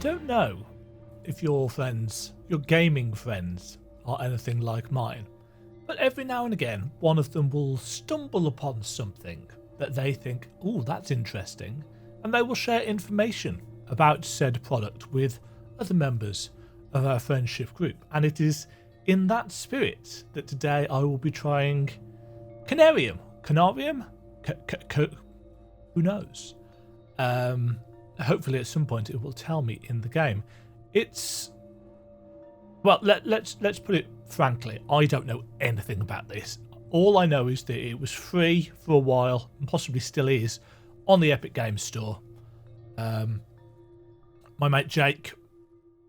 don't know if your friends, your gaming friends, are anything like mine, but every now and again, one of them will stumble upon something that they think, "Oh, that's interesting," and they will share information about said product with other members of our friendship group. And it is in that spirit that today I will be trying Conarium. Conarium? Who knows? Hopefully at some point it will tell me in the game. It's... Well, let's put it frankly, I don't know anything about this. All I know is that it was free for a while, and possibly still is, on the Epic Games Store. My mate Jake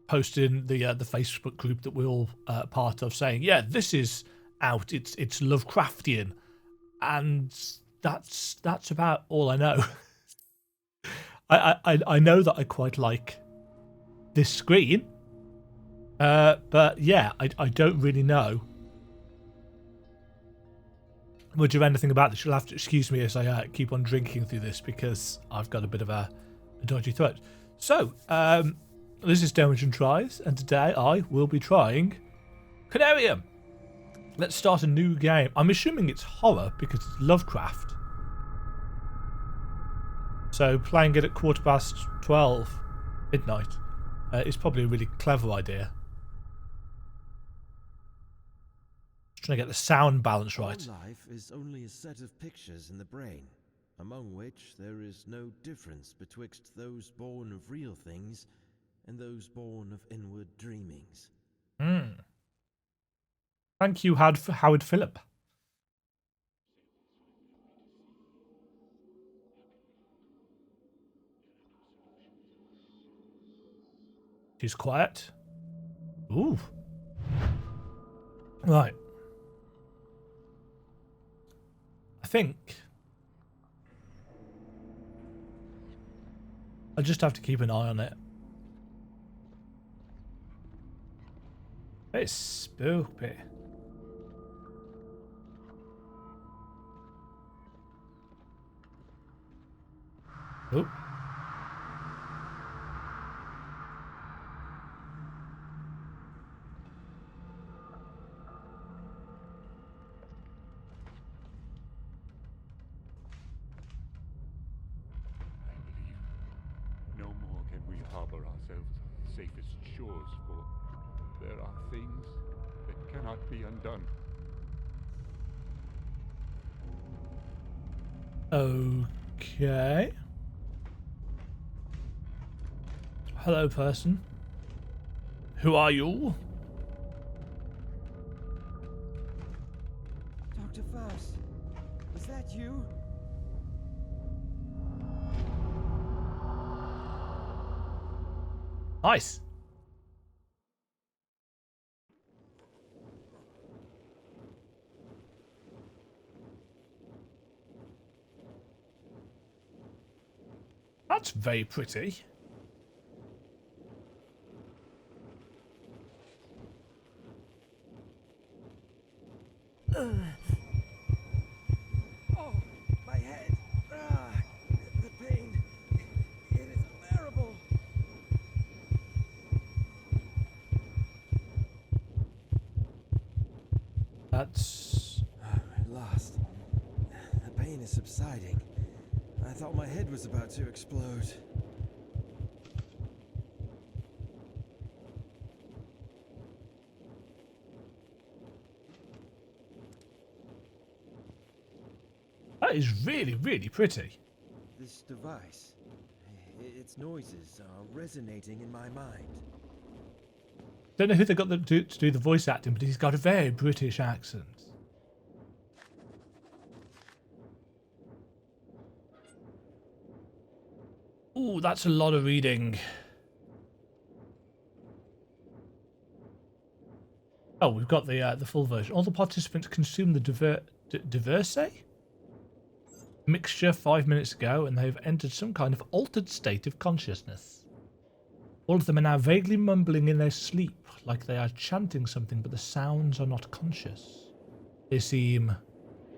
posted in the Facebook group that we're all part of, saying, "Yeah, this is out. It's Lovecraftian," and that's about all I know. I know that I quite like this screen, but yeah, I don't really know much of anything about this. You'll have to excuse me as I keep on drinking through this because I've got a bit of a dodgy throat. So, this is Demajen Tries, and today I will be trying Conarium. Let's start a new game. I'm assuming it's horror because it's Lovecraft. So playing it at 12:15 midnight is probably a really clever idea. Just trying to get the sound balance right. Life is only a set of pictures in the brain, among which there is no difference betwixt those born of real things and those born of inward dreamings. Thank you, Howard Phillip. She's quiet. Ooh. Right. I think I just have to keep an eye on it. It's spooky. Oh. Harbour ourselves on the safest shores, for there are things that cannot be undone. Okay. Hello, person. Who are you? Dr. Faust, is that you? Nice. That's very pretty. Oh, my head. The pain. It is unbearable. That's... At last. The pain is subsiding. I thought my head was about to explode. That is really, really pretty. This device, its noises are resonating in my mind. Don't know who they got to do the voice acting, but he's got a very British accent. Ooh, that's a lot of reading. Oh, we've got the full version. All the participants consumed the diverse mixture 5 minutes ago, and they've entered some kind of altered state of consciousness. All of them are now vaguely mumbling in their sleep, like they are chanting something, but the sounds are not conscious. They seem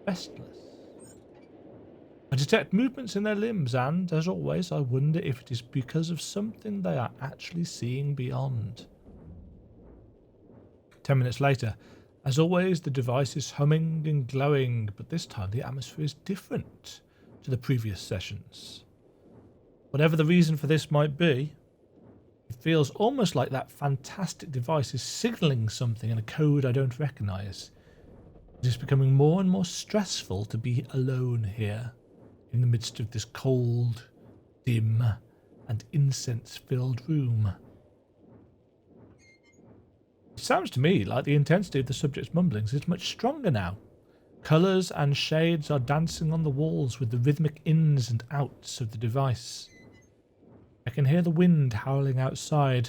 restless. I detect movements in their limbs and, as always, I wonder if it is because of something they are actually seeing beyond. 10 minutes later. As always, the device is humming and glowing, but this time the atmosphere is different to the previous sessions. Whatever the reason for this might be, it feels almost like that fantastic device is signalling something in a code I don't recognise. It is becoming more and more stressful to be alone here, in the midst of this cold, dim, and incense-filled room. It sounds to me like the intensity of the subject's mumblings is much stronger now. Colours and shades are dancing on the walls with the rhythmic ins and outs of the device. I can hear the wind howling outside.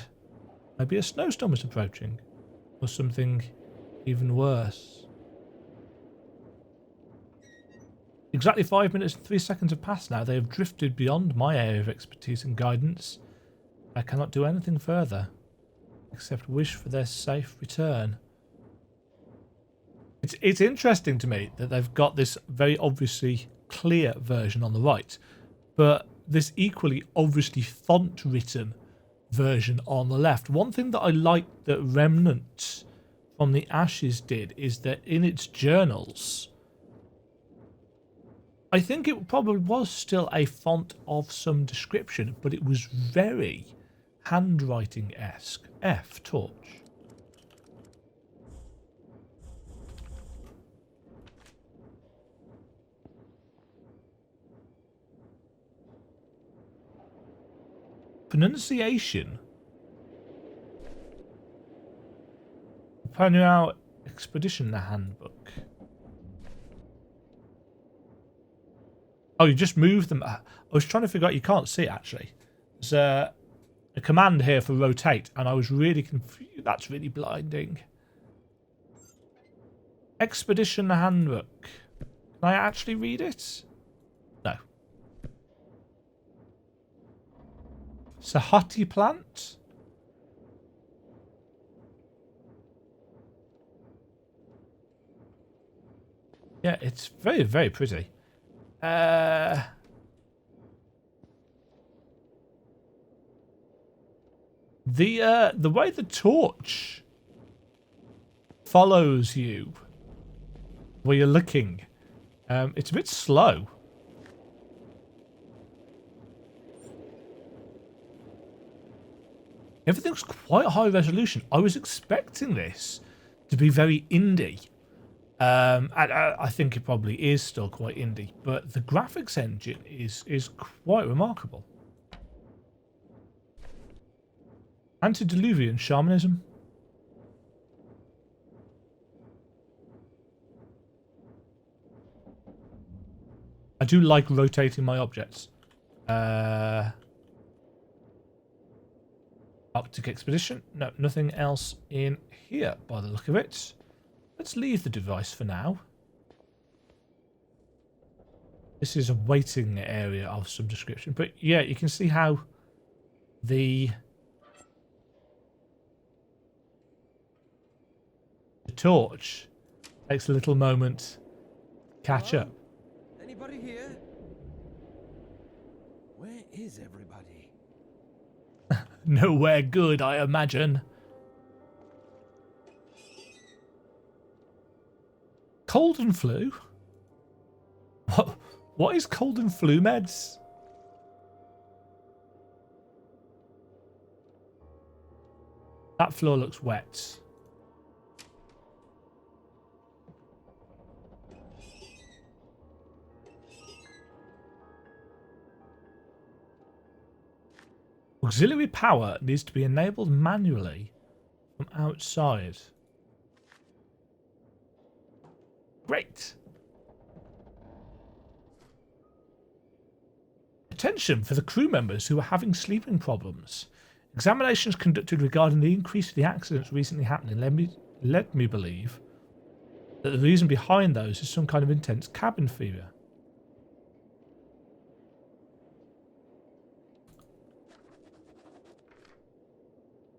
Maybe a snowstorm is approaching, or something even worse. Exactly 5 minutes and 3 seconds have passed now. They have drifted beyond my area of expertise and guidance. I cannot do anything further, except wish for their safe return. It's interesting to me that they've got this very obviously clear version on the right, but this equally obviously font-written version on the left. One thing that I like that Remnant from the Ashes did is that in its journals, I think it probably was still a font of some description, but it was very handwriting-esque. F, torch. Pronunciation. Conarium Expedition Handbook. Oh, you just moved them. I was trying to figure out. You can't see it, actually. There's a command here for rotate, and I was really confused. That's really blinding. Expedition Handbook. Can I actually read it? No. Sahati plant? Yeah, it's very, very pretty. The way the torch follows you where you're looking, it's a bit slow. Everything's quite high resolution. I was expecting this to be very indie. I think it probably is still quite indie, but the graphics engine is quite remarkable. Antediluvian shamanism. I do like rotating my objects. Arctic expedition. No, nothing else in here by the look of it. Let's leave the device for now. This is a waiting area of some description. But yeah, you can see how the torch takes a little moment to catch up. Anybody here? Where is everybody? Nowhere good, I imagine. Cold and flu? What is cold and flu meds? That floor looks wet. Auxiliary power needs to be enabled manually from outside. Great. Attention for the crew members who are having sleeping problems. Examinations conducted regarding the increase of the accidents recently happening led me believe that the reason behind those is some kind of intense cabin fever.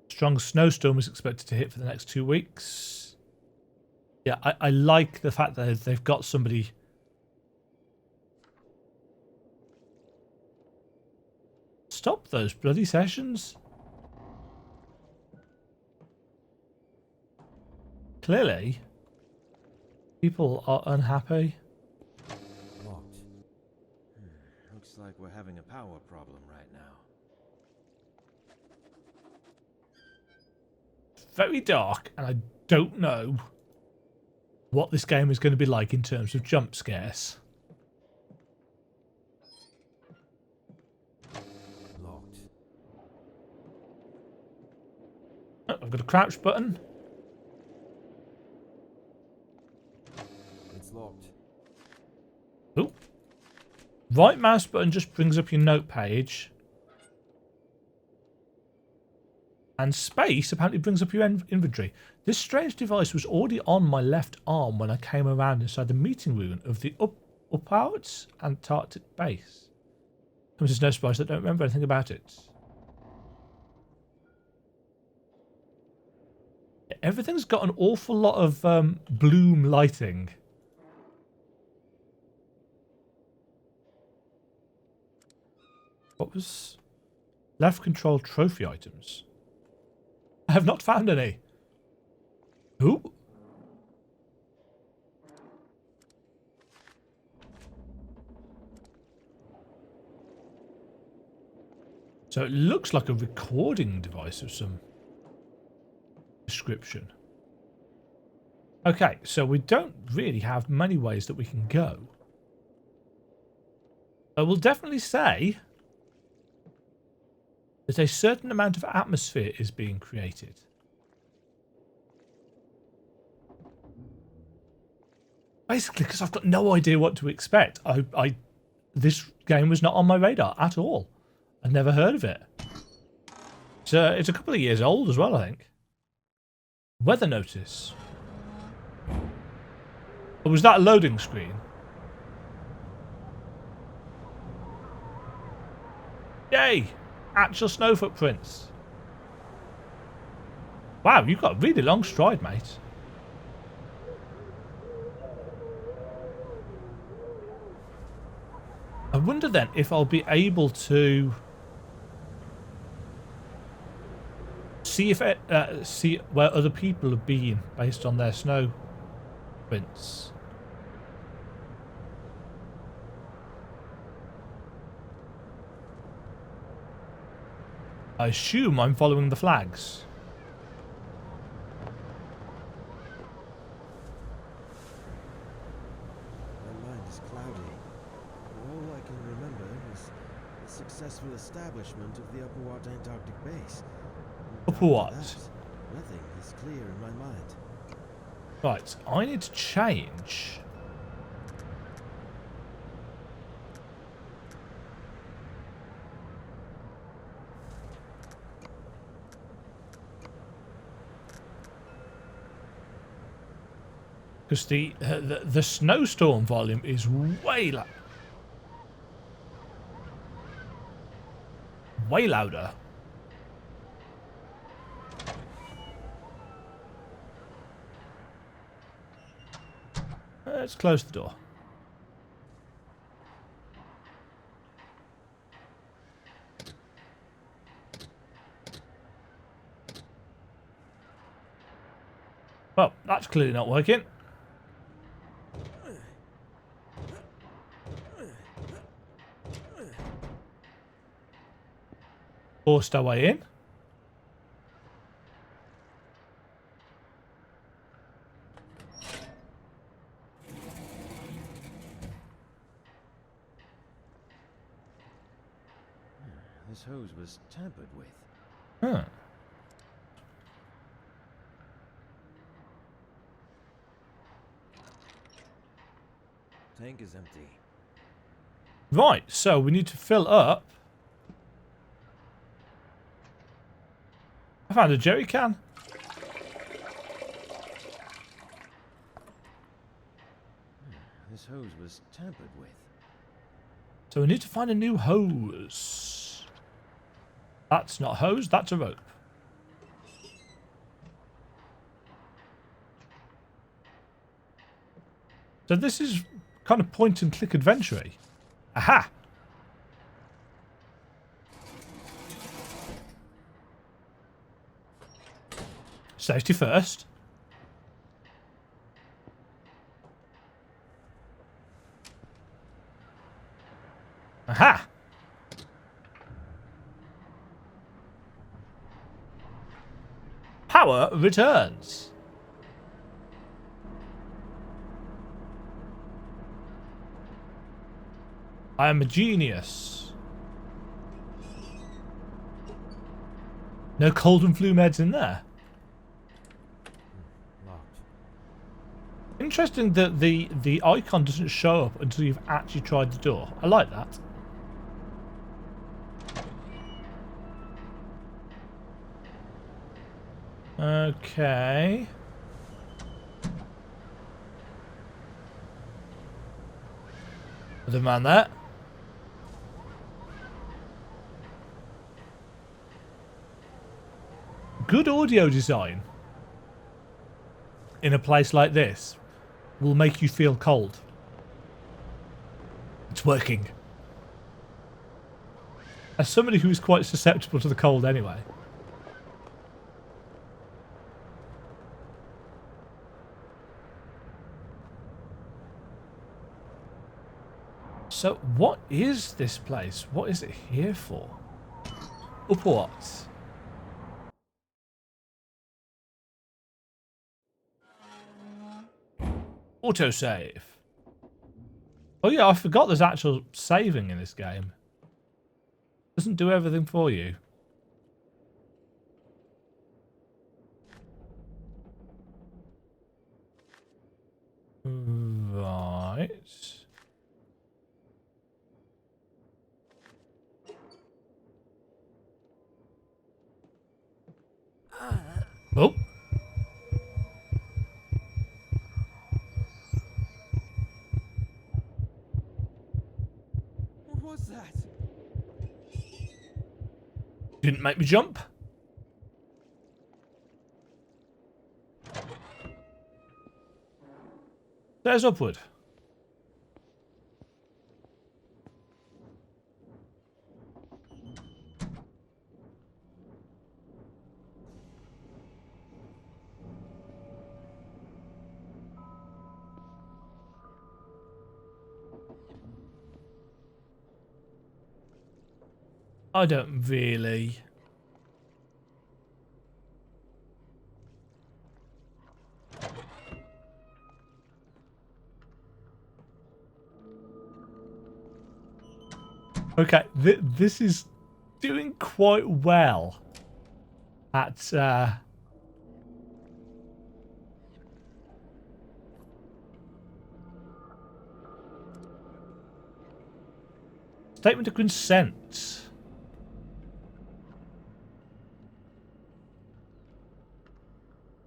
Strong snowstorm is expected to hit for the next 2 weeks. Yeah, I like the fact that they've got somebody Stop those bloody sessions. Clearly, people are unhappy. Locked. Looks like we're having a power problem right now. Very dark, and I don't know what this game is going to be like in terms of jump scares. Locked. Oh, I've got a crouch button. It's locked. Oh. Right mouse button just brings up your note page. And space apparently brings up your inventory. This strange device was already on my left arm when I came around inside the meeting room of the Upouts Antarctic base. Comes as no surprise that I don't remember anything about it. Everything's got an awful lot of bloom lighting. What was left control trophy items? I have not found any. Ooh. So it looks like a recording device of some description. Okay, so we don't really have many ways that we can go. I will definitely say that a certain amount of atmosphere is being created. Basically, because I've got no idea what to expect. This game was not on my radar at all. I'd never heard of it. It's a couple of years old as well, I think. Weather notice. Or was that a loading screen? Yay! Actual snow footprints. Wow, you've got a really long stride, mate. I wonder then if I'll be able to see if see where other people have been based on their snow prints. I assume I'm following the flags. My mind is cloudy. All I can remember is the successful establishment of the Upper Antarctic base. Upper what? Nothing is clear in my mind. Right, I need to change. Because the snowstorm volume is way louder. Let's close the door. Well, that's clearly not working. Forced our way in. This hose was tampered with. Huh. Tank is empty. Right, so we need to fill up. I found a jerry can. This hose was tampered with. So we need to find a new hose. That's not a hose, that's a rope. So this is kind of point and click adventure-y. Aha! Safety first. Aha! Power returns. I am a genius. No cold and flu meds in there. Locked. Interesting that the icon doesn't show up until you've actually tried the door. I like that. Okay. Other man there. Good audio design in a place like this will make you feel cold. It's working. As somebody who is quite susceptible to the cold anyway. So what is this place? What is it here for? Up what? Autosave. Oh yeah, I forgot there's actual saving in this game. Doesn't do everything for you. Right. Oh. What was that? Didn't make me jump. There's upward. I don't really. Okay, this is doing quite well at statement of consent.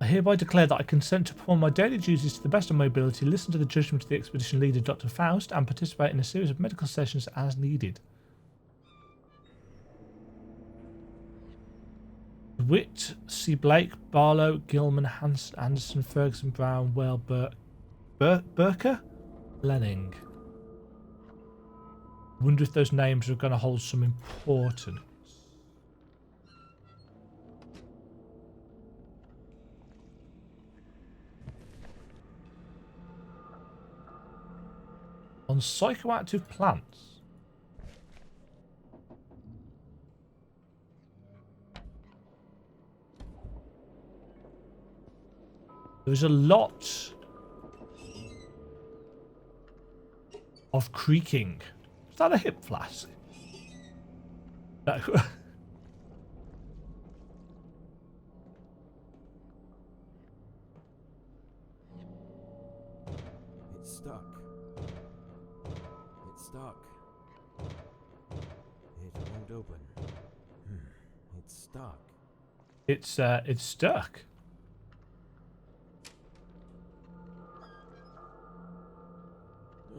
I hereby declare that I consent to perform my daily duties to the best of my ability, listen to the judgment of the expedition leader, Dr. Faust, and participate in a series of medical sessions as needed. Witt, C. Blake, Barlow, Gilman, Anderson, Ferguson, Brown, Whale, Burker, Lenning. Wonder if those names are going to hold some importance. On psychoactive plants. There's a lot of creaking. Is that a hip flask? No. It's stuck. It's stuck. It won't open. It's stuck. It's stuck.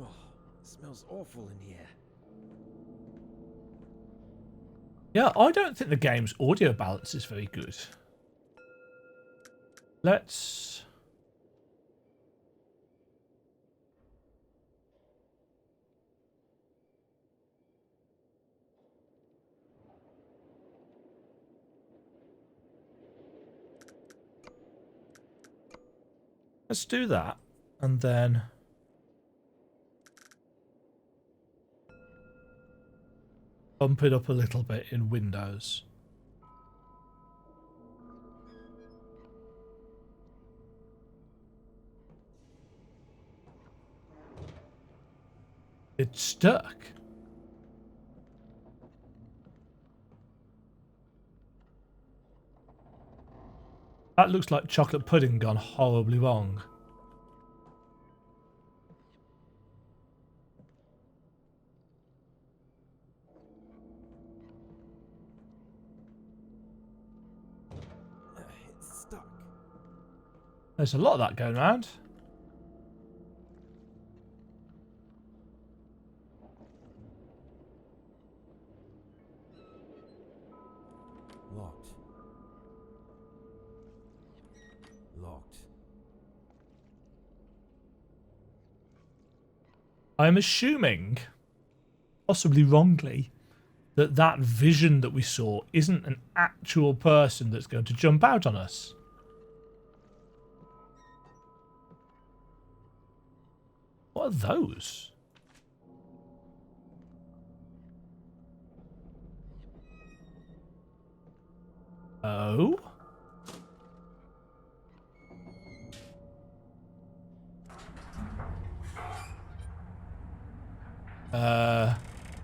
Oh, it smells awful in here. Yeah, I don't think the game's audio balance is very good. Let's... Let's do that. And then bump it up a little bit in Windows. It's stuck. That looks like chocolate pudding gone horribly wrong. It's stuck. There's a lot of that going around. Locked. Locked. I'm assuming, possibly wrongly, that vision that we saw isn't an actual person that's going to jump out on us. What are those? Oh?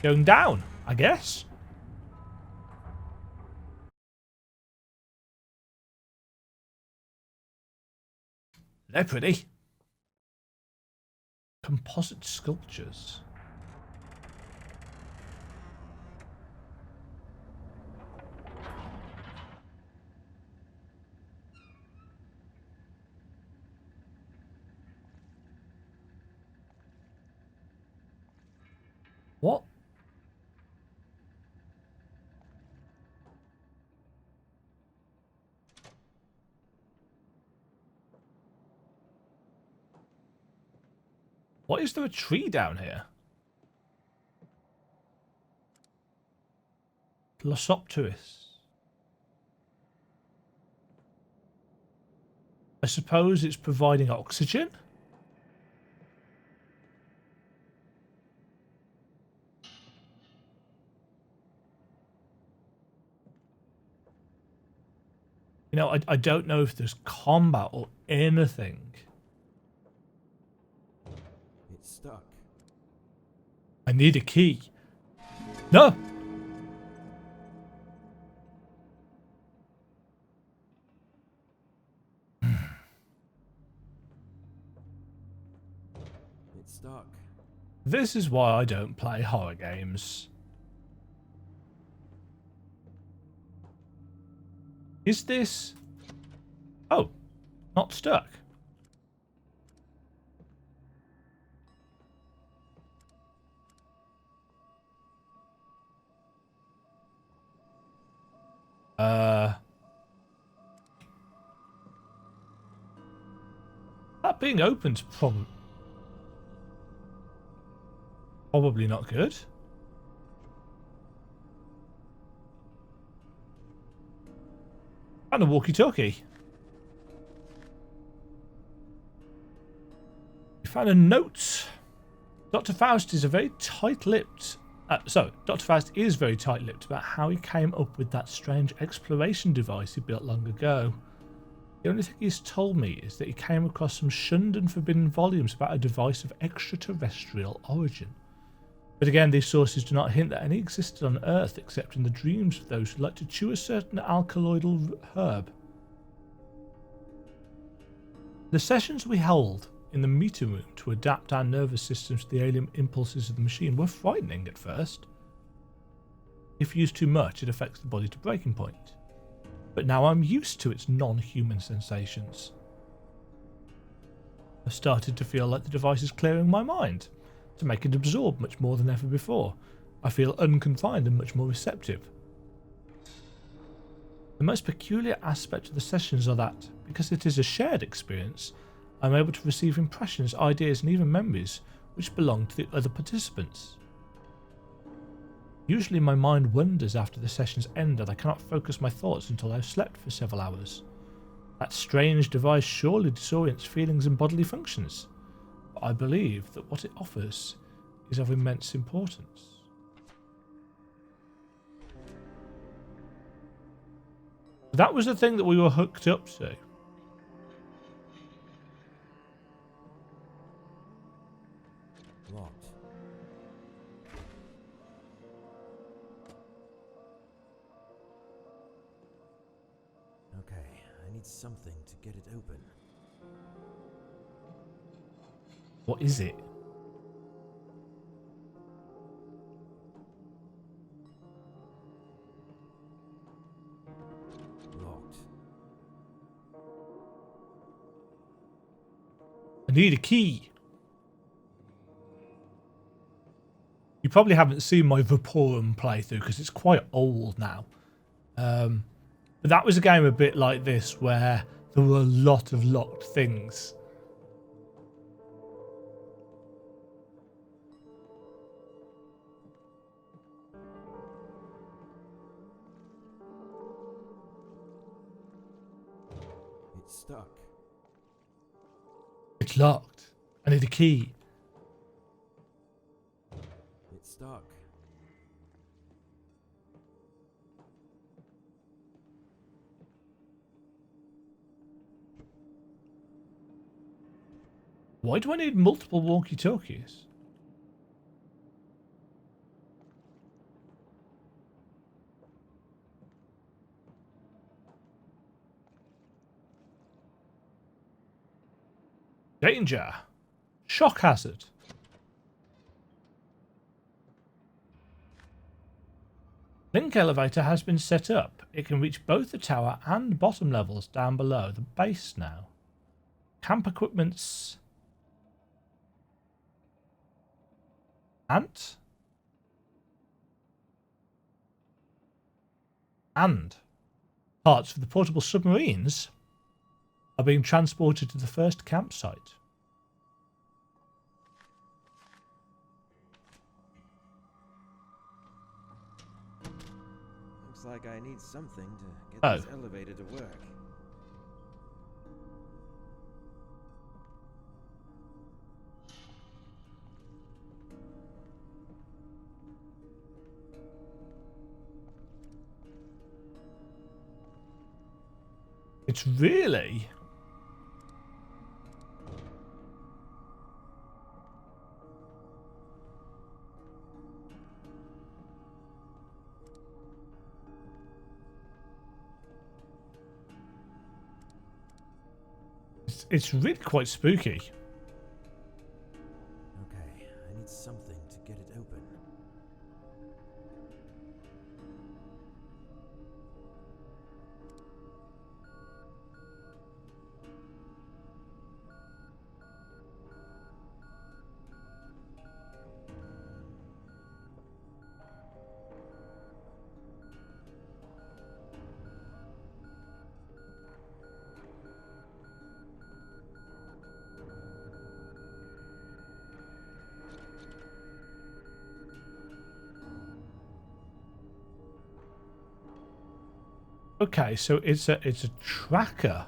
Going down, I guess. They're pretty. Composite sculptures. What? What is there a tree down here? Glossopteris. I suppose it's providing oxygen? You know, I don't know if there's combat or anything. It's stuck. I need a key. No! It's stuck. This is why I don't play horror games. Is this... Oh, not stuck. That being open's probably not good. And a walkie-talkie. We found a note. Dr. Faust is a very tight-lipped... Dr. Faust is very tight-lipped about how he came up with that strange exploration device he built long ago. The only thing he's told me is that he came across some shunned and forbidden volumes about a device of extraterrestrial origin. But again, these sources do not hint that any existed on Earth except in the dreams of those who like to chew a certain alkaloidal herb. The sessions we held in the meeting room to adapt our nervous systems to the alien impulses of the machine were frightening at first. If used too much, it affects the body to breaking point. But now I'm used to its non-human sensations. I've started to feel like the device is clearing my mind, to make it absorb much more than ever before. I feel unconfined and much more receptive. The most peculiar aspect of the sessions are that, because it is a shared experience, I'm able to receive impressions, ideas and even memories which belong to the other participants. Usually my mind wanders after the sessions end and I cannot focus my thoughts until I've slept for several hours. That strange device surely disorients feelings and bodily functions, but I believe that what it offers is of immense importance. That was the thing that we were hooked up to. Locked. Okay, I need something to get it open. What is it? Locked. I need a key. You probably haven't seen my Vaporum playthrough because it's quite old now. But that was a game a bit like this where there were a lot of locked things. It's stuck. It's locked. I need a key. It's stuck. Why do I need multiple walkie-talkies? Danger. Shock hazard. Link elevator has been set up. It can reach both the tower and bottom levels down below the base now. Camp equipment's... And parts for the portable submarines are being transported to the first campsite. Looks like I need something to get Oh. this elevator to work. It's really... It's really quite spooky. Okay, I need something to get it open. Okay, so it's a tracker.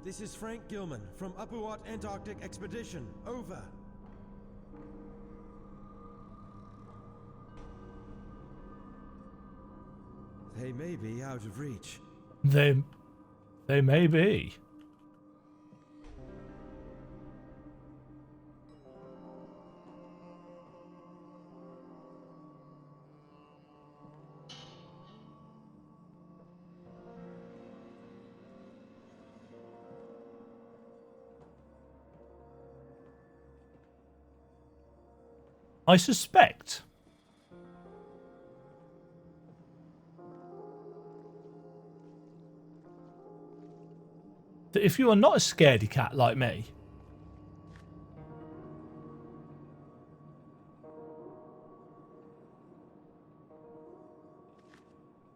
This is Frank Gilman from Upperwatt Antarctic Expedition. Over. They may be out of reach. They may be. I suspect that if you are not a scaredy cat like me,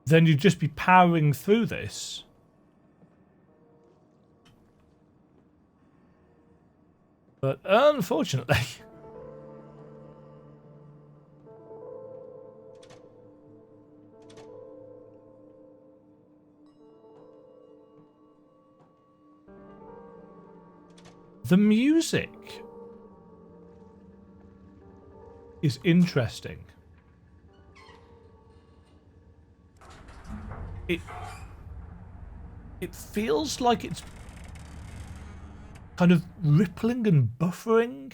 then you'd just be powering through this. But unfortunately... The music is interesting. It feels like it's kind of rippling and buffering.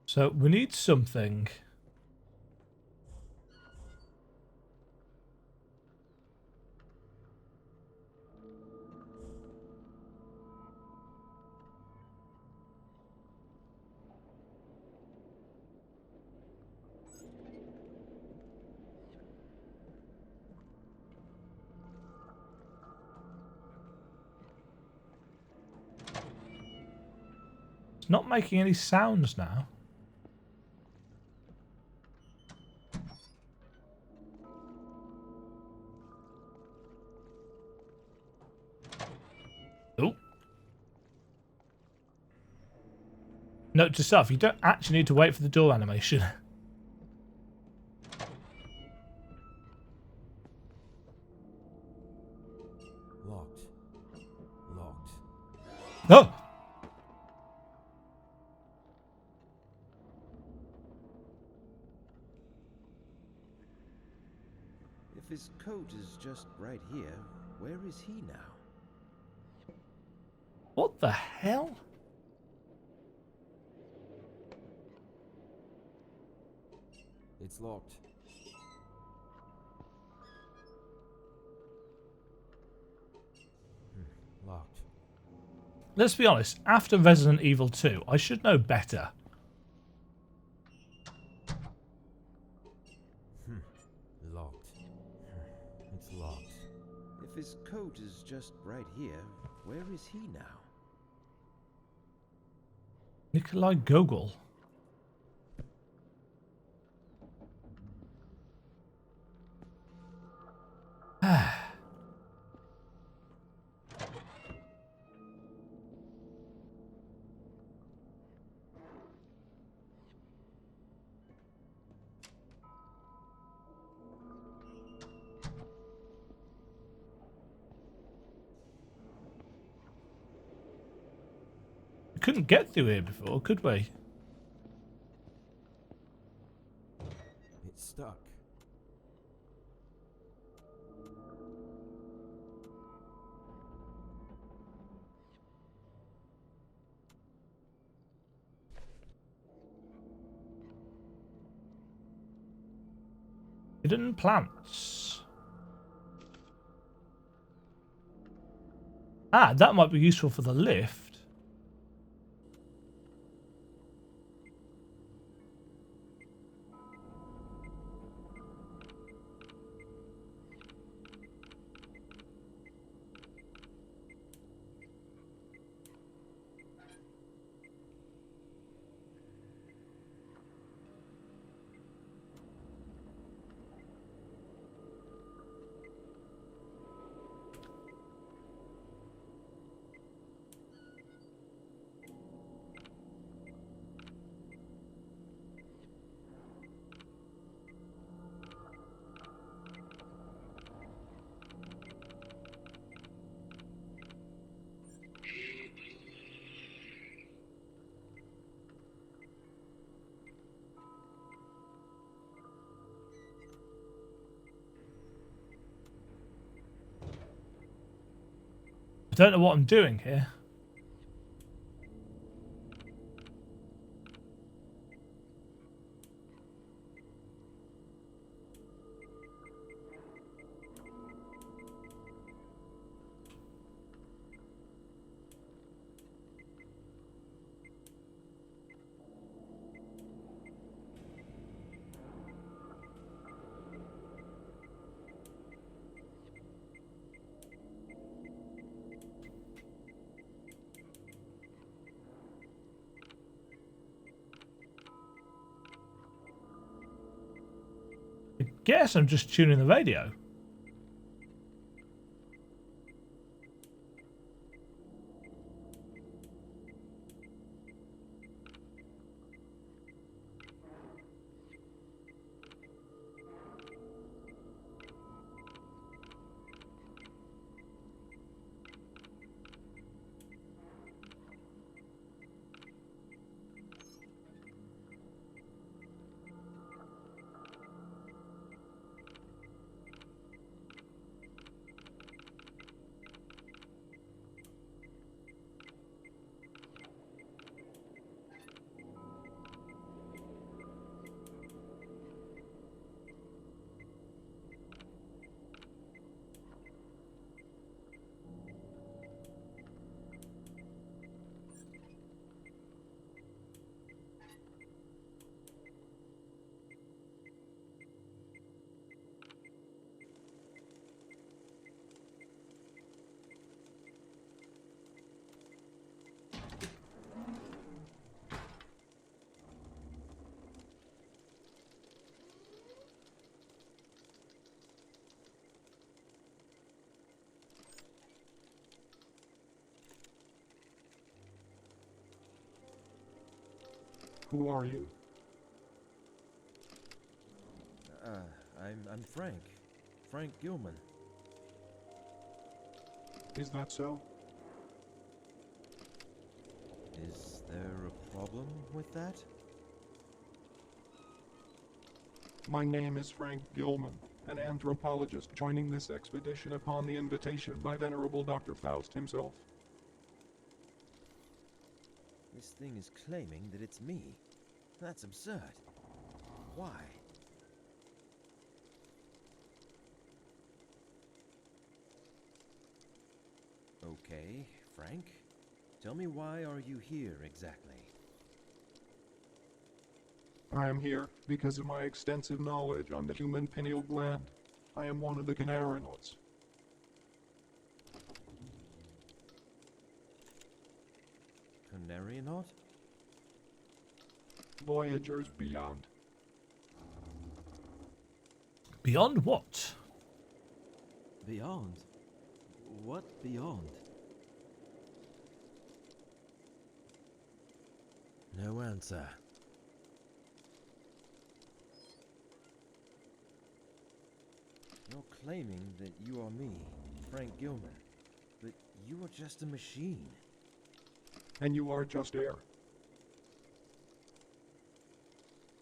So we need something. It's not making any sounds now. Oh. Note to self, you don't actually need to wait for the door animation. Locked. Locked. Oh! If his coat is just right here, where is he now? What the hell? It's locked. Locked. Let's be honest, after Resident Evil 2, I should know better. Locked. It's locked. If his coat is just right here, where is he now? Nikolai Gogol. We couldn't get through here before, could we? It's stuck. Hidden plants. Ah, that might be useful for the lift. I don't know what I'm doing here. I guess I'm just tuning the radio. Who are you? I'm Frank. Frank Gilman. Is that so? Is there a problem with that? My name is Frank Gilman, an anthropologist joining this expedition upon the invitation by Venerable Dr. Faust himself. This thing is claiming that it's me. That's absurd. Why? Okay, Frank. Tell me, why are you here exactly? I am here because of my extensive knowledge on the human pineal gland. I am one of the Conarians. Conarianaut? Voyagers beyond. Beyond what? Beyond? What beyond? No answer. You're claiming that you are me, Frank Gilman, but you are just a machine. And you are just air.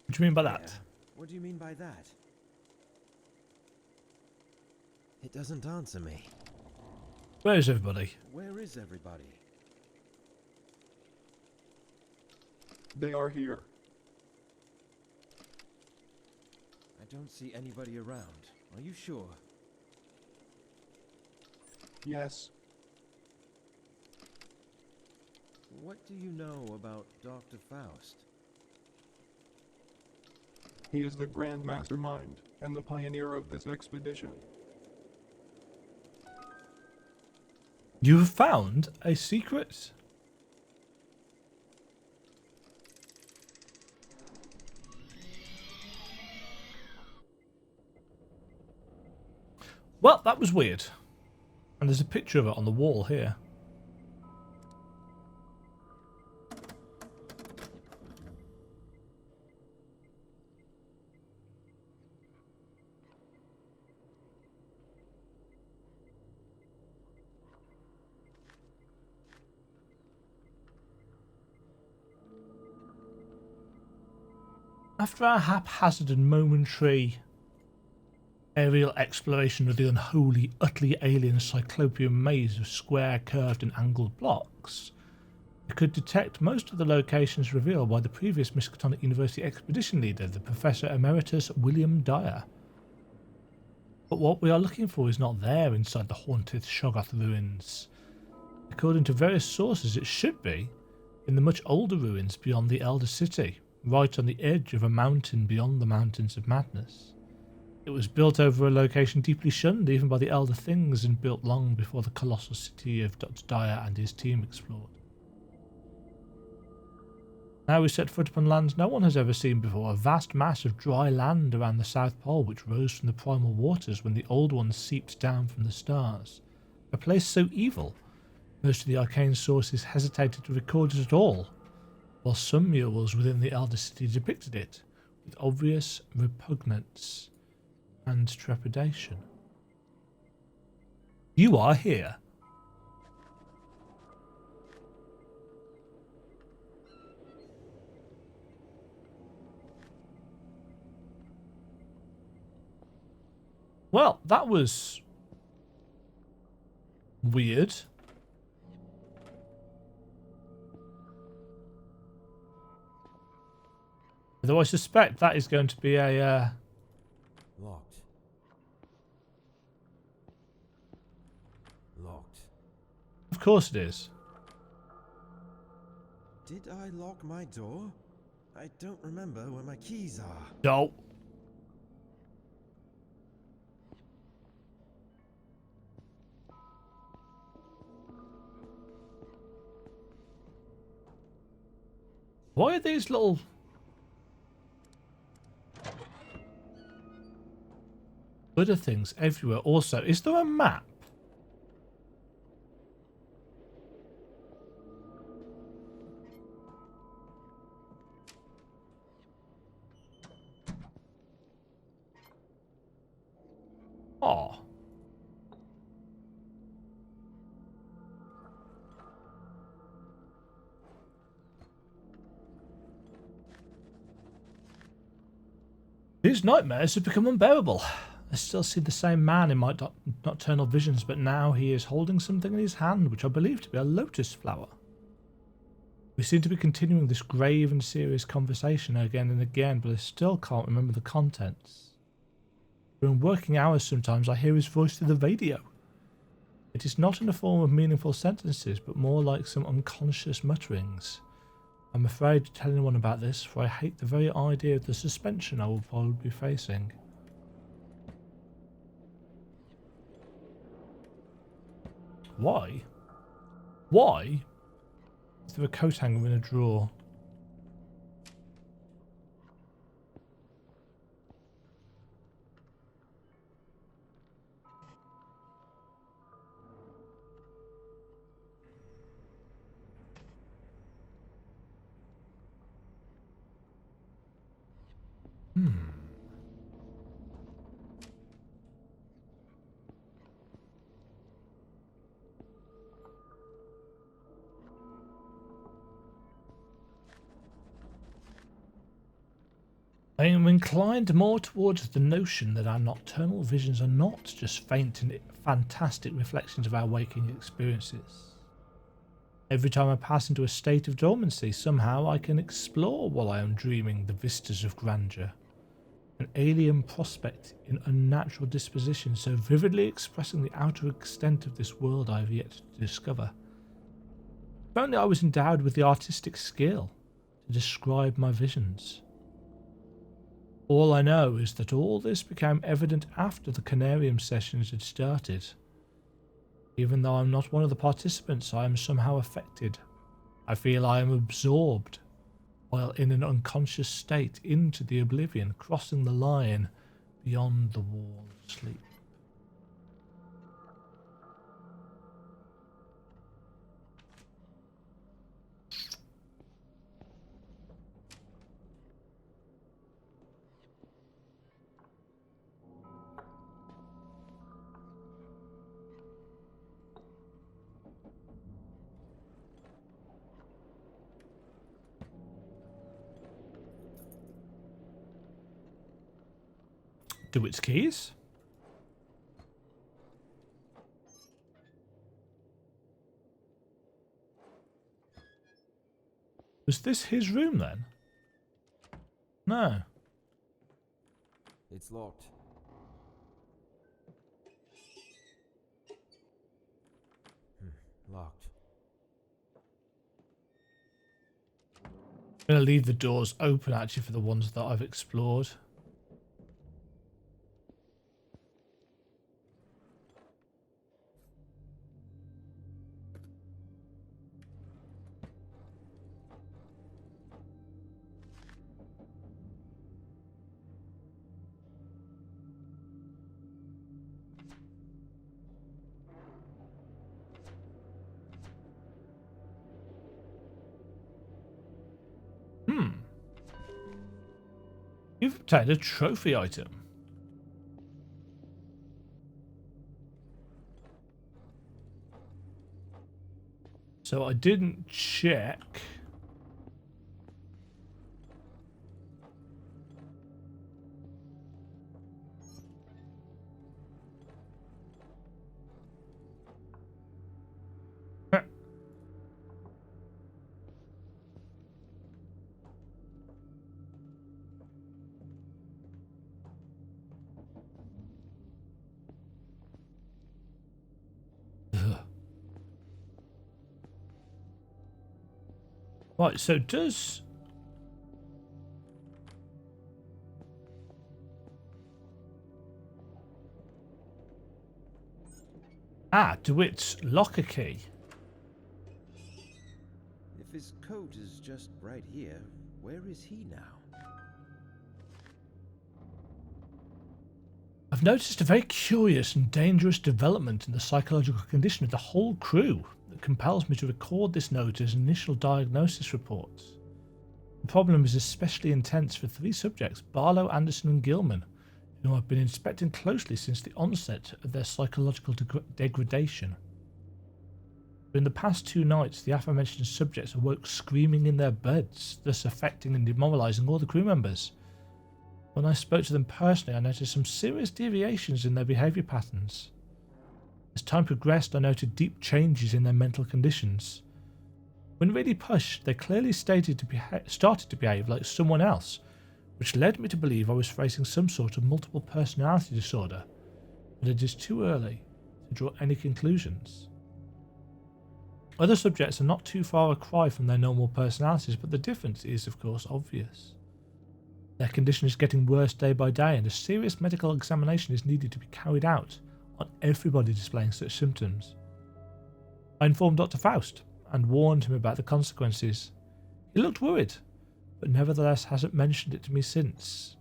What do you mean by that? Yeah. What do you mean by that? It doesn't answer me. Where is everybody? Where is everybody? They are here. I don't see anybody around. Are you sure? Yes. What do you know about Dr. Faust? He is the grand mastermind and the pioneer of this expedition. You have found a secret? Well, that was weird. And there's a picture of it on the wall here. After our haphazard and momentary aerial exploration of the unholy, utterly alien cyclopean maze of square, curved and angled blocks, we could detect most of the locations revealed by the previous Miskatonic University expedition leader, the Professor Emeritus William Dyer. But what we are looking for is not there inside the haunted Shoggoth ruins. According to various sources, it should be in the much older ruins beyond the Elder City, right on the edge of a mountain beyond the Mountains of Madness. It was built over a location deeply shunned even by the Elder Things and built long before the colossal city of Dr. Dyer and his team explored. Now we set foot upon lands no one has ever seen before, a vast mass of dry land around the South Pole which rose from the primal waters when the Old Ones seeped down from the stars. A place so evil, most of the arcane sources hesitated to record it at all, while some murals within the Elder City depicted it with obvious repugnance and trepidation. You are here. Well, that was weird. Though I suspect that is going to be a Locked. Locked. Of course it is. Did I lock my door? I don't remember where my keys are. No. Why are these little Buddha things everywhere? Also, is there a map? Oh. These nightmares have become unbearable. I still see the same man in my nocturnal visions, but now he is holding something in his hand which I believe to be a lotus flower. We seem to be continuing this grave and serious conversation again and again, but I still can't remember the contents. During working hours sometimes I hear his voice through the radio. It is not in the form of meaningful sentences, but more like some unconscious mutterings. I'm afraid to tell anyone about this, for I hate the very idea of the suspension I will probably be facing. Why? Why is there a coat hanger in a drawer? I am inclined more towards the notion that our nocturnal visions are not just faint and fantastic reflections of our waking experiences. Every time I pass into a state of dormancy, somehow I can explore while I am dreaming the vistas of grandeur. An alien prospect in unnatural disposition, so vividly expressing the outer extent of this world I have yet to discover. If only I was endowed with the artistic skill to describe my visions. All I know is that all this became evident after the Conarium sessions had started. Even though I'm not one of the participants, I am somehow affected. I feel I am absorbed, while in an unconscious state, into the oblivion, crossing the line beyond the wall of sleep. Do its keys? Was this his room then? No. It's locked. Locked. I'm going to leave the doors open actually for the ones that I've explored. You've obtained a trophy item. So I didn't check. Right, so does... DeWitt's locker key. If his coat is just right here, where is he now? I've noticed a very curious and dangerous development in the psychological condition of the whole crew that compels me to record this note as initial diagnosis reports. The problem is especially intense for three subjects, Barlow, Anderson and Gilman, whom I've been inspecting closely since the onset of their psychological degradation. In the past 2 nights, the aforementioned subjects awoke screaming in their beds, thus affecting and demoralising all the crew members. When I spoke to them personally, I noticed some serious deviations in their behaviour patterns. As time progressed, I noted deep changes in their mental conditions. When really pushed, they clearly started to behave like someone else, which led me to believe I was facing some sort of multiple personality disorder, but it is too early to draw any conclusions. Other subjects are not too far a cry from their normal personalities, but the difference is, of course, obvious. Their condition is getting worse day by day, and a serious medical examination is needed to be carried out on everybody displaying such symptoms. I informed Dr. Faust and warned him about the consequences. He looked worried, but nevertheless hasn't mentioned it to me since.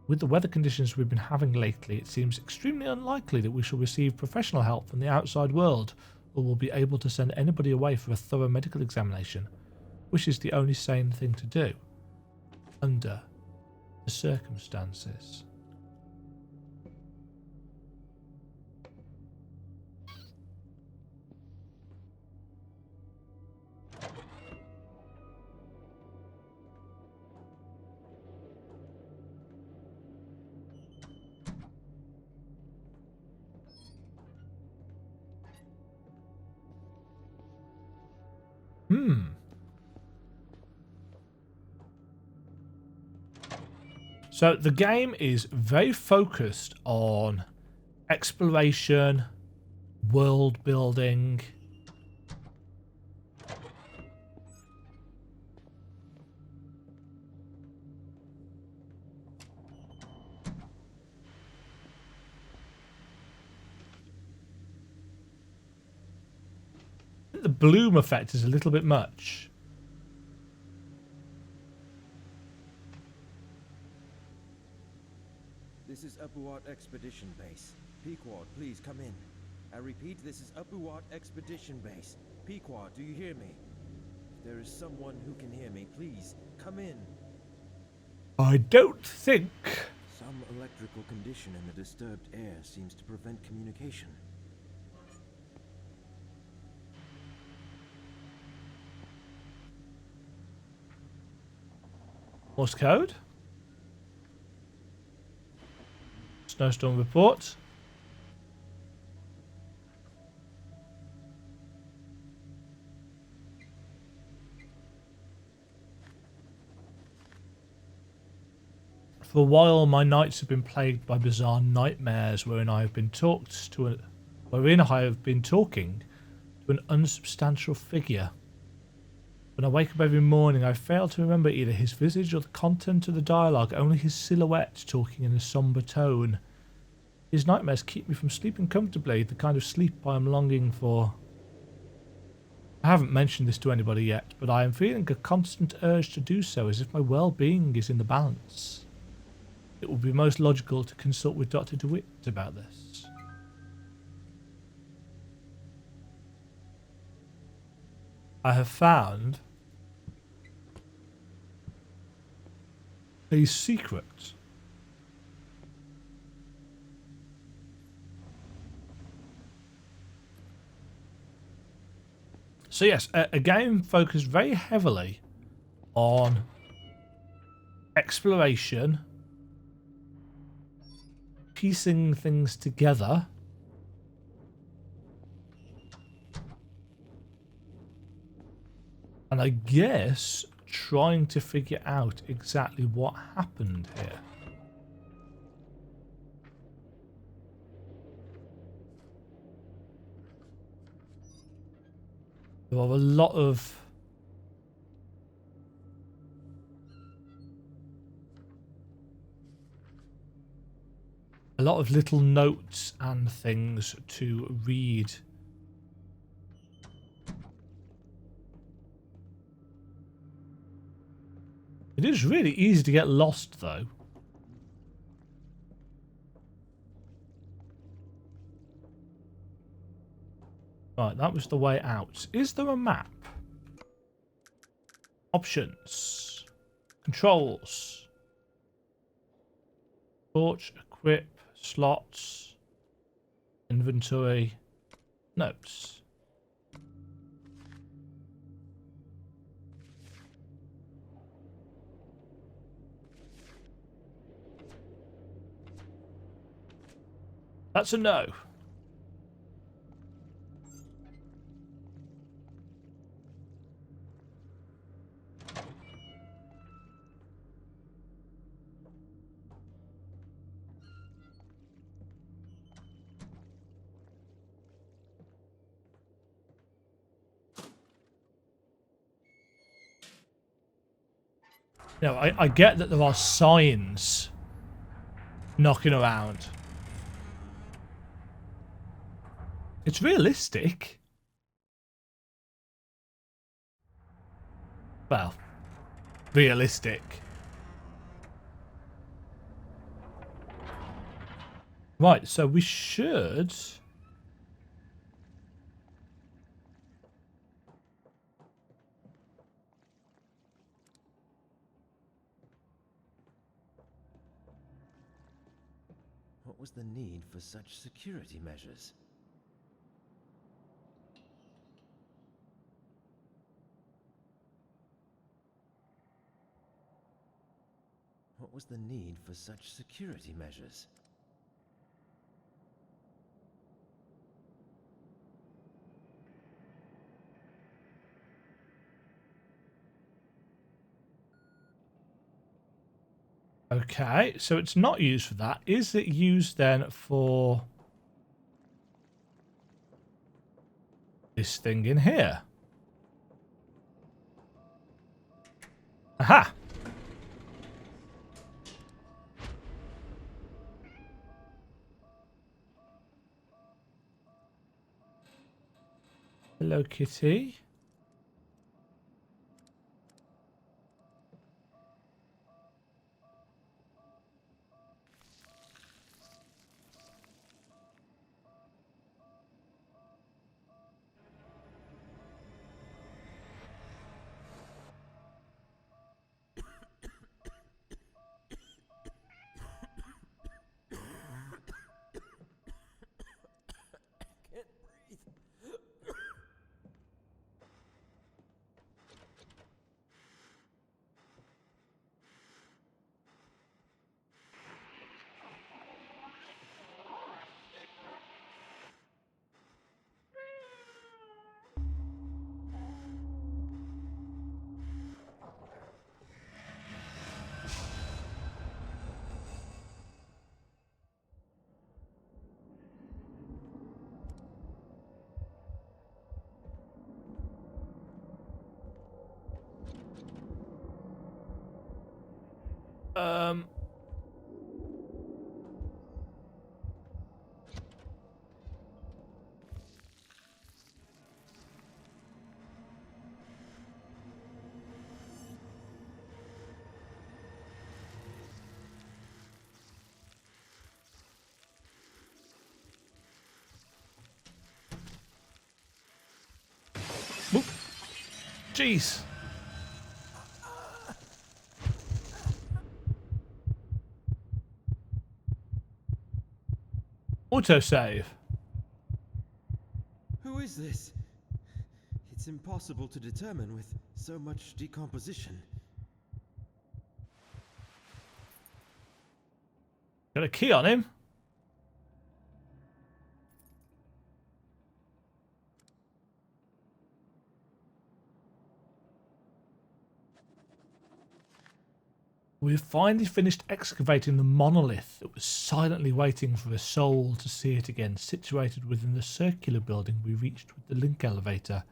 With the weather conditions we've been having lately, it seems extremely unlikely that we shall receive professional help from the outside world, or will be able to send anybody away for a thorough medical examination, which is the only sane thing to do, under the circumstances. So the game is very focused on exploration, world building. The bloom effect is a little bit much. This is Upuat Expedition Base. Pequod, please come in. I repeat, this is Upuat Expedition Base. Pequod, do you hear me? If there is someone who can hear me, please, come in. I don't think... Some electrical condition in the disturbed air seems to prevent communication. Morse code. Snowstorm report. For a while, my nights have been plagued by bizarre nightmares wherein I have been talking to an unsubstantial figure. When I wake up every morning, I fail to remember either his visage or the content of the dialogue, only his silhouette talking in a sombre tone. His nightmares keep me from sleeping comfortably, the kind of sleep I am longing for. I haven't mentioned this to anybody yet, but I am feeling a constant urge to do so, as if my well-being is in the balance. It would be most logical to consult with Dr. DeWitt about this. I have found a secret. So yes, a game focused very heavily on exploration, piecing things together, and I guess trying to figure out exactly what happened here. There are a lot of little notes and things to read. It is really easy to get lost, though. Right, that was the way out. Is there a map? Options. Controls. Torch, equip, slots, inventory, notes. That's a no. You know, I get that there are signs knocking around. It's realistic. Well, realistic. Right, so we should... What was the need for such security measures? What was the need for such security measures? Okay, so it's not used for that. Is it used then for this thing in here? Aha! Hello, kitty. Um... Oop. Jeez. Autosave. Who is this? It's impossible to determine with so much decomposition. Got a key on him. We've finally finished excavating the monolith that was silently waiting for a soul to see it again, situated within the circular building we reached with the link elevator.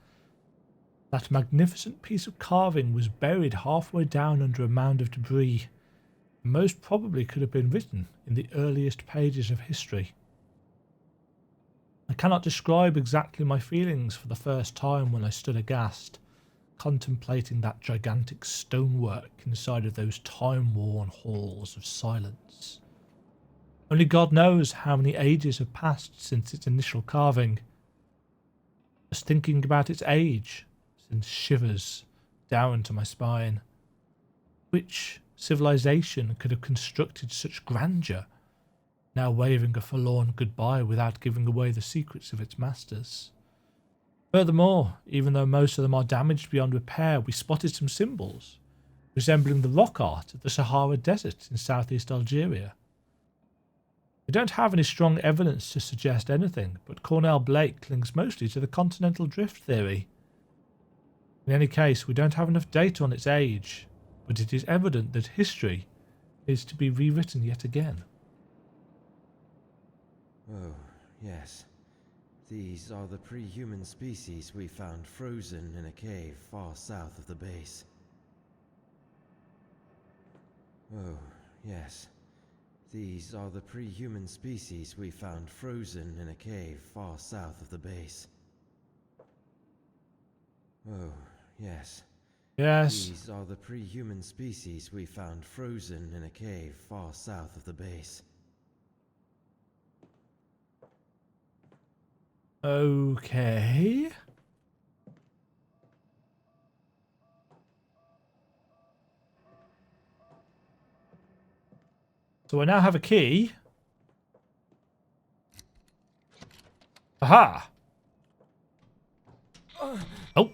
That magnificent piece of carving was buried halfway down under a mound of debris. Most probably could have been written in the earliest pages of history. I cannot describe exactly my feelings for the first time when I stood aghast, contemplating that gigantic stonework inside of those time-worn halls of silence. Only God knows how many ages have passed since its initial carving. Just thinking about its age sends shivers down to my spine. Which civilization could have constructed such grandeur now waving a forlorn goodbye without giving away the secrets of its masters. Furthermore, even though most of them are damaged beyond repair, we spotted some symbols resembling the rock art of the Sahara Desert in southeast Algeria. We don't have any strong evidence to suggest anything, but Cornell Blake clings mostly to the continental drift theory. In any case, we don't have enough data on its age, but it is evident that history is to be rewritten yet again. Oh, yes. These are the pre-human species we found frozen in a cave far south of the base. Oh, yes. These are the pre-human species we found frozen in a cave far south of the base. Oh, yes. Yes. These are the pre-human species we found frozen in a cave far south of the base. Okay. So I now have a key. Aha! Oh.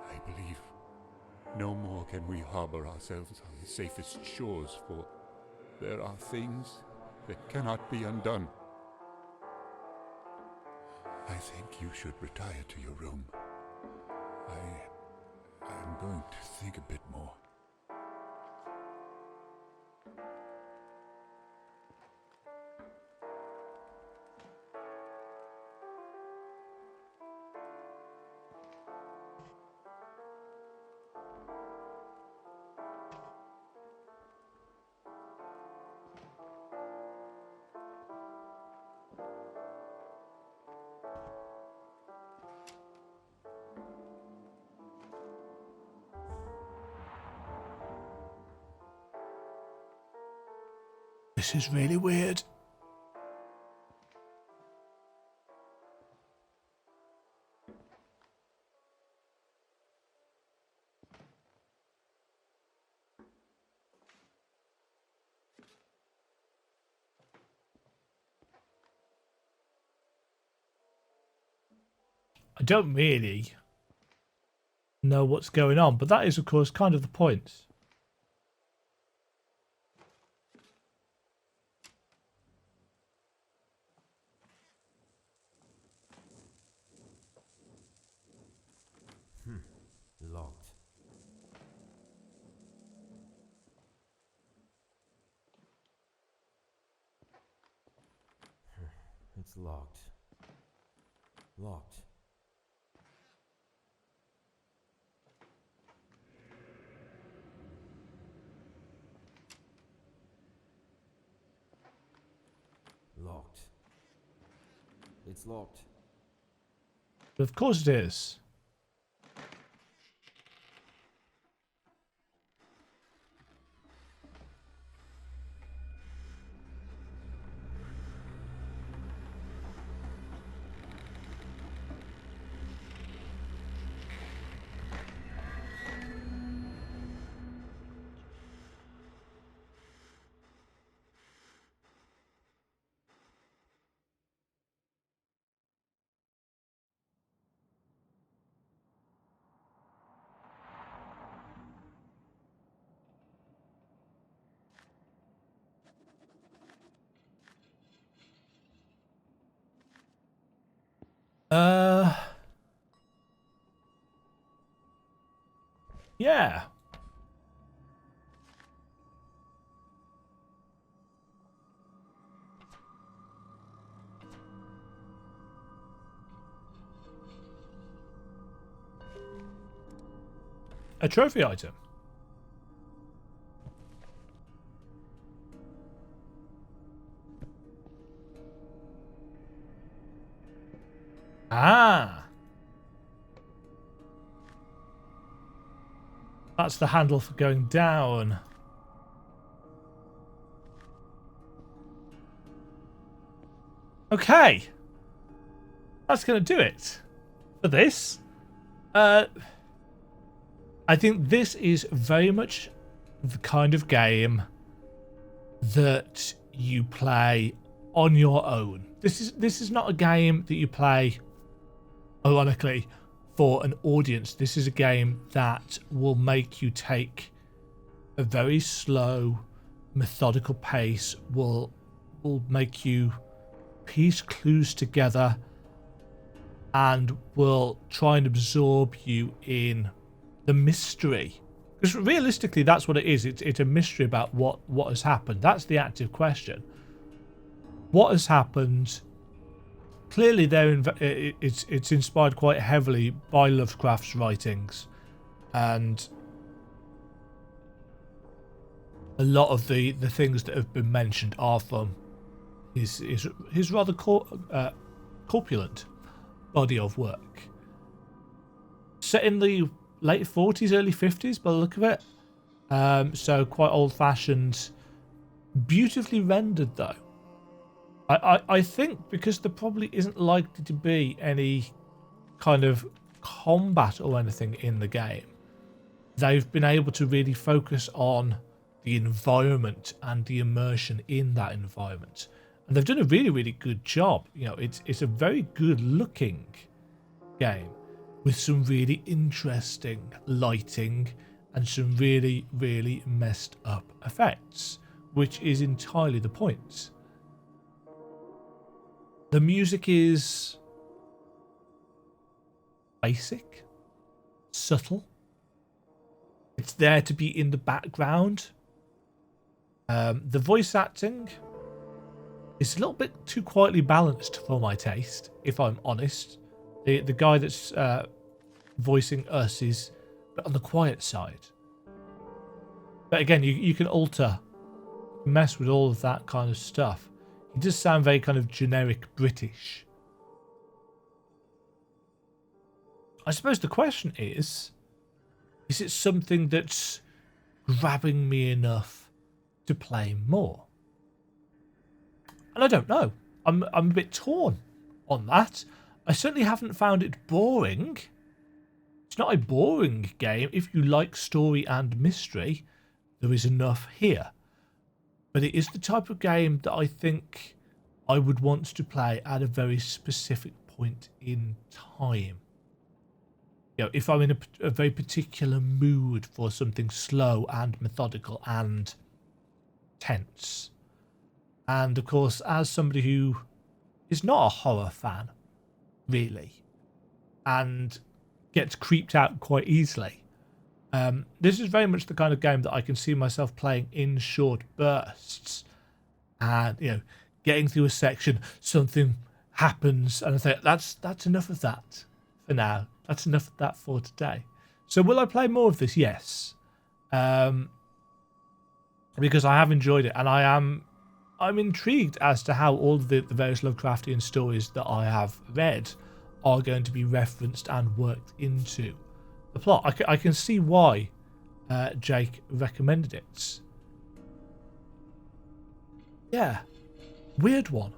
I believe no more can we harbor ourselves on the safest shores, for there are things that cannot be undone. I think you should retire to your room. I'm going to think a bit more. This is really weird. I don't really know what's going on, but that is, of course, kind of the point. Locked. It's locked. Locked. Locked. It's locked. But of course it is. Yeah. A trophy item. Ah. That's the handle for going down. Okay. That's going to do it for this. I think this is very much the kind of game that you play on your own. This is not a game that you play, ironically, for an audience. This is a game that will make you take a very slow, methodical pace, will make you piece clues together, and will try and absorb you in the mystery. Because realistically, that's what it is. It's a mystery about what has happened. That's the active question. What has happened? Clearly, it's inspired quite heavily by Lovecraft's writings, and a lot of the things that have been mentioned are from his rather corpulent body of work. Set in the late 40s, early 50s by the look of it. So quite old-fashioned, beautifully rendered though. I think because there probably isn't likely to be any kind of combat or anything in the game, they've been able to really focus on the environment and the immersion in that environment. And they've done a really, really good job. You know, it's a very good looking game with some really interesting lighting and some really, really messed up effects, which is entirely the point. The music is basic, subtle. It's there to be in the background. The voice acting is a little bit too quietly balanced for my taste, if I'm honest. The guy that's voicing us is a bit on the quiet side. But again, you can alter, mess with all of that kind of stuff. He does sound very kind of generic British. I suppose the question is it something that's grabbing me enough to play more? And I don't know. I'm a bit torn on that. I certainly haven't found it boring. It's not a boring game. If you like story and mystery, there is enough here. But it is the type of game that I think I would want to play at a very specific point in time. You know, if I'm in a very particular mood for something slow and methodical and tense. And of course, as somebody who is not a horror fan, really, and gets creeped out quite easily, this is very much the kind of game that I can see myself playing in short bursts. And, you know, getting through a section, something happens, and I think that's enough of that for now. That's enough of that for today. So will I play more of this? Yes. Because I have enjoyed it, and I'm intrigued as to how all of the various Lovecraftian stories that I have read are going to be referenced and worked into the plot. I can see why Jake recommended it. Yeah, weird one.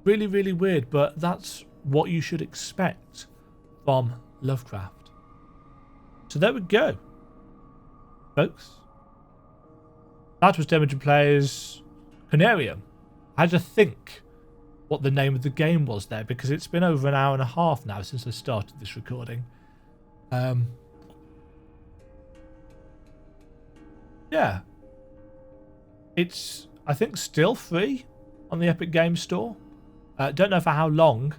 Really, really weird, but that's what you should expect from Lovecraft. So there we go, folks. That was Demajen Players' Conarium. I had to think what the name of the game was there, because it's been over an hour and a half now since I started this recording. Yeah. It's, I think, still free on the Epic Games Store. Don't know for how long.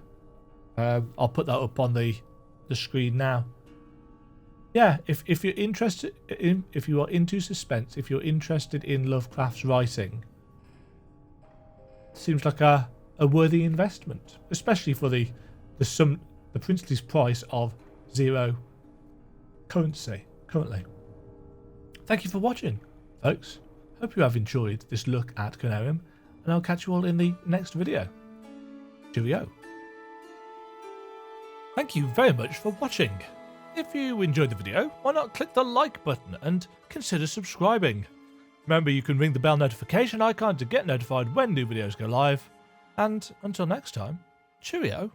I'll put that up on the screen now. Yeah, if you're interested in, if you are into suspense, if you're interested in Lovecraft's writing, seems like a worthy investment, especially for the princely's price of 0 currency currently. Thank you for watching, folks. Hope you have enjoyed this look at Conarium, and I'll catch you all in the next video. Cheerio. Thank you very much for watching. If you enjoyed the video, why not click the like button and consider subscribing. Remember, you can ring the bell notification icon to get notified when new videos go live. And until next time, cheerio.